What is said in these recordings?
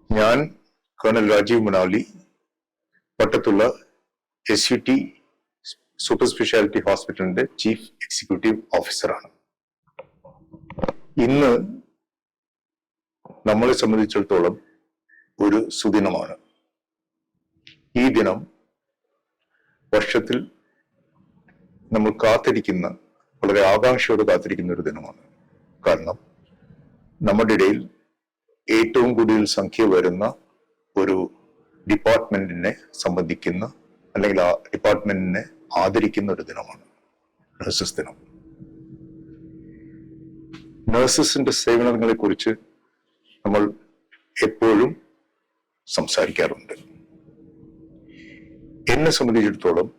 ഞാൻ കേണൽ രാജീവ് മണാലി പട്ടത്തുള്ള SUT super speciality ഹോസ്പിറ്റലിന്റെ ചീഫ് എക്സിക്യൂട്ടീവ് ഓഫീസറാണ്. ഇന്ന് നമ്മളെ സംബന്ധിച്ചിടത്തോളം ഒരു സുദിനമാണ്. ഈ ദിനം വർഷത്തിൽ നമ്മൾ കാത്തിരിക്കുന്ന, വളരെ ആകാംക്ഷയോടെ കാത്തിരിക്കുന്ന ഒരു ദിനമാണ്. കാരണം നമ്മുടെ ഇടയിൽ ഏറ്റവും കൂടുതൽ സംഖ്യ വരുന്ന ഒരു ഡിപ്പാർട്ട്മെന്റിനെ സംബന്ധിക്കുന്ന, അല്ലെങ്കിൽ ആ ഡിപ്പാർട്ട്മെന്റിനെ ആദരിക്കുന്ന ഒരു ദിനമാണ് നഴ്സസ് ദിനം. നഴ്സസിന്റെ സേവനങ്ങളെ കുറിച്ച് നമ്മൾ എപ്പോഴും സംസാരിക്കാറുണ്ട്. എന്നെ സംബന്ധിച്ചിടത്തോളം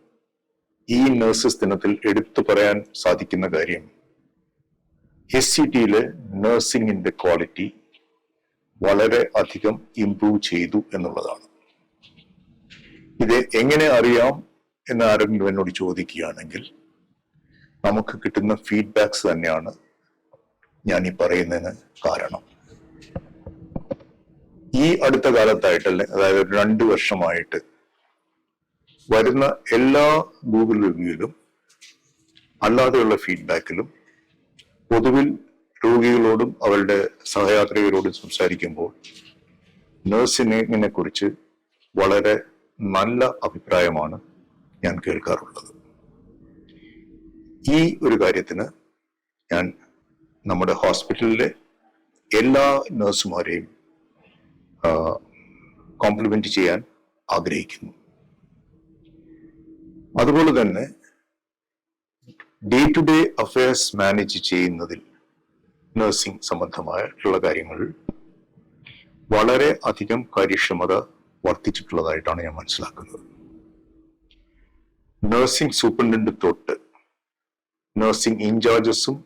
ഈ നഴ്സസ് ദിനത്തിൽ എടുത്തു പറയാൻ സാധിക്കുന്ന കാര്യം SUTയിലെ നഴ്സിംഗിന്റെ ക്വാളിറ്റി വളരെ അധികം ഇംപ്രൂവ് ചെയ്തു എന്നുള്ളതാണ്. ഇത് എങ്ങനെ അറിയാം എന്ന് ആരെങ്കിലും എന്നോട് ചോദിക്കുകയാണെങ്കിൽ നമുക്ക് കിട്ടുന്ന ഫീഡ്ബാക്സ് തന്നെയാണ് ഞാൻ ഈ പറയുന്നതിന് കാരണം. ഈ അടുത്ത കാലത്തായിട്ടല്ലേ, അതായത് 2 വർഷമായിട്ട് വരുന്ന എല്ലാ ഗൂഗിൾ റിവ്യൂവിലും അല്ലാതെയുള്ള ഫീഡ്ബാക്കിലും പൊതുവിൽ രോഗികളോടും അവരുടെ സഹയാത്രികരോടും സംസാരിക്കുമ്പോൾ നഴ്സിംഗിനെ കുറിച്ച് വളരെ നല്ല അഭിപ്രായമാണ് ഞാൻ കേൾക്കാറുള്ളത്. ഈ ഒരു കാര്യത്തിന് ഞാൻ നമ്മുടെ ഹോസ്പിറ്റലിലെ എല്ലാ നഴ്സുമാരെയും കോംപ്ലിമെന്റ് ചെയ്യാൻ ആഗ്രഹിക്കുന്നു. അതുപോലെ തന്നെ day to day affairs manage ചെയ്യുന്നതിൽ നഴ്സിംഗ് സംബന്ധമായിട്ടുള്ള കാര്യങ്ങളിൽ വളരെ അധികം കാര്യക്ഷമത വർദ്ധിച്ചിട്ടുള്ളതായിട്ടാണ് ഞാൻ മനസ്സിലാക്കുന്നത്. നഴ്സിംഗ് സൂപ്രണ്ടന്റ് തൊട്ട് നഴ്സിംഗ് ഇൻചാർജസും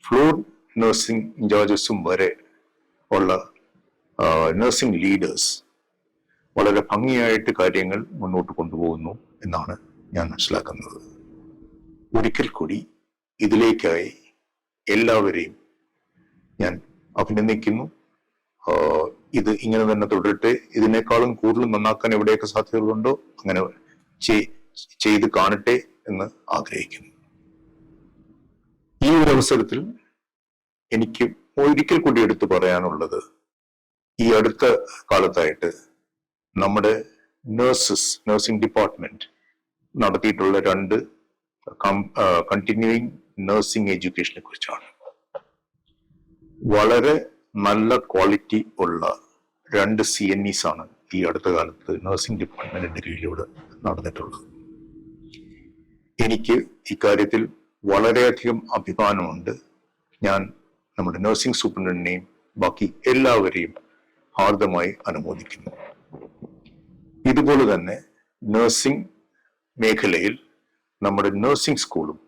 ഫ്ലോർ നഴ്സിംഗ് ഇൻചാർജസും വരെ ഉള്ള നഴ്സിംഗ് ലീഡേഴ്സ് വളരെ ഭംഗിയായിട്ട് കാര്യങ്ങൾ മുന്നോട്ട് കൊണ്ടുപോകുന്നു എന്നാണ് ഞാൻ മനസ്സിലാക്കുന്നത്. ഒരിക്കൽ കൂടി ഇതിലേക്കായി എല്ലാവരെയും ഞാൻ അഭിനന്ദിക്കുന്നു. ഇത് ഇങ്ങനെ തന്നെ തുടരട്ടെ. ഇതിനേക്കാളും കൂടുതൽ നന്നാക്കാൻ എവിടെയൊക്കെ സാധ്യതകളുണ്ടോ അങ്ങനെ ചെയ്ത് കാണട്ടെ എന്ന് ആഗ്രഹിക്കുന്നു. ഈ ഒരു അവസരത്തിൽ എനിക്ക് ഒരിക്കൽ കൂടി എടുത്തു പറയാനുള്ളത്, ഈ അടുത്ത കാലത്തായിട്ട് നമ്മുടെ നഴ്സിംഗ് ഡിപ്പാർട്ട്മെന്റ് നടത്തിയിട്ടുള്ള 2 കണ്ടിന്യൂയിങ് നഴ്സിംഗ് എഡ്യൂക്കേഷനെ കുറിച്ചാണ്. വളരെ നല്ല ക്വാളിറ്റി ഉള്ള 2 CNEs ആണ് ഈ അടുത്ത കാലത്ത് നഴ്സിംഗ് ഡിപ്പാർട്ട്മെന്റിന്റെ കീഴിലൂടെ നടന്നിട്ടുള്ളത്. എനിക്ക് ഇക്കാര്യത്തിൽ വളരെയധികം അഭിമാനമുണ്ട്. ഞാൻ നമ്മുടെ നഴ്സിംഗ് സൂപ്രണ്ടിനെയും ബാക്കി എല്ലാവരെയും ഹാർദമായി അനുമോദിക്കുന്നു. ഇതുപോലെ തന്നെ നഴ്സിംഗ് മേഖലയിൽ നമ്മുടെ നഴ്സിംഗ് സ്കൂളും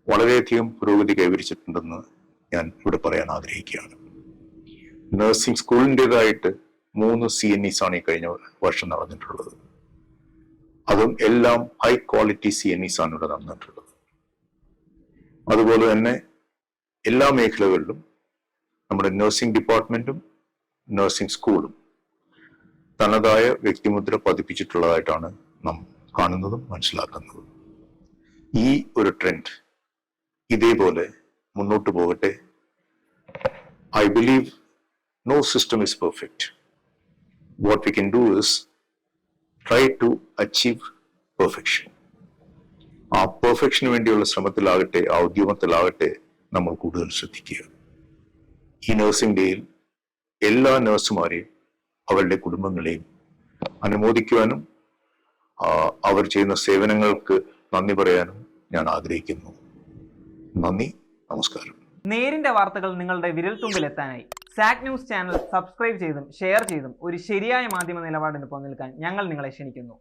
വളരെയധികം പുരോഗതി കൈവരിച്ചിട്ടുണ്ടെന്ന് ഞാൻ ഇവിടെ പറയാൻ ആഗ്രഹിക്കുകയാണ്. നഴ്സിംഗ് സ്കൂളിൻ്റെതായിട്ട് 3 CNEs ആണ് ഈ കഴിഞ്ഞ വർഷം നടന്നിട്ടുള്ളത്. അതും എല്ലാം ഹൈ ക്വാളിറ്റി CNEs ആണ് ഇവിടെ നടന്നിട്ടുള്ളത്. അതുപോലെ തന്നെ എല്ലാ മേഖലകളിലും നമ്മുടെ നഴ്സിംഗ് ഡിപ്പാർട്ട്മെന്റും നഴ്സിംഗ് സ്കൂളും തനതായ വ്യക്തിമുദ്ര പതിപ്പിച്ചിട്ടുള്ളതായിട്ടാണ് നാം കാണുന്നതും മനസ്സിലാക്കുന്നതും. ഈ ഒരു ട്രെൻഡ് ഇതേപോലെ മുന്നോട്ട് പോകട്ടെ. I believe no system is perfect. What we can do is try to achieve perfection. ആ പെർഫെക്ഷന് വേണ്ടിയുള്ള ശ്രമത്തിലാകട്ടെ, ആ ഉദ്യമത്തിലാകട്ടെ നമ്മൾ കൂടുതൽ ശ്രദ്ധിക്കുക. ഈ നഴ്സിംഗ് ഡേയിൽ എല്ലാ നഴ്സുമാരെയും അവരുടെ കുടുംബങ്ങളെയും അനുമോദിക്കുവാനും അവർ ചെയ്യുന്ന സേവനങ്ങൾക്ക് നന്ദി പറയാനും ഞാൻ ആഗ്രഹിക്കുന്നു. നന്ദി, നമസ്കാരം. നേരിന്റെ വാർത്തകൾ നിങ്ങളുടെ വിരൽത്തുമ്പിൽ എത്താനായി സാക് ന്യൂസ് ചാനൽ സബ്സ്ക്രൈബ് ചെയ്തും ഷെയർ ചെയ്തും ഒരു ശരിയായ മാധ്യമ നിലപാടിന് നിൽക്കാൻ ഞങ്ങൾ നിങ്ങളെ ക്ഷണിക്കുന്നു.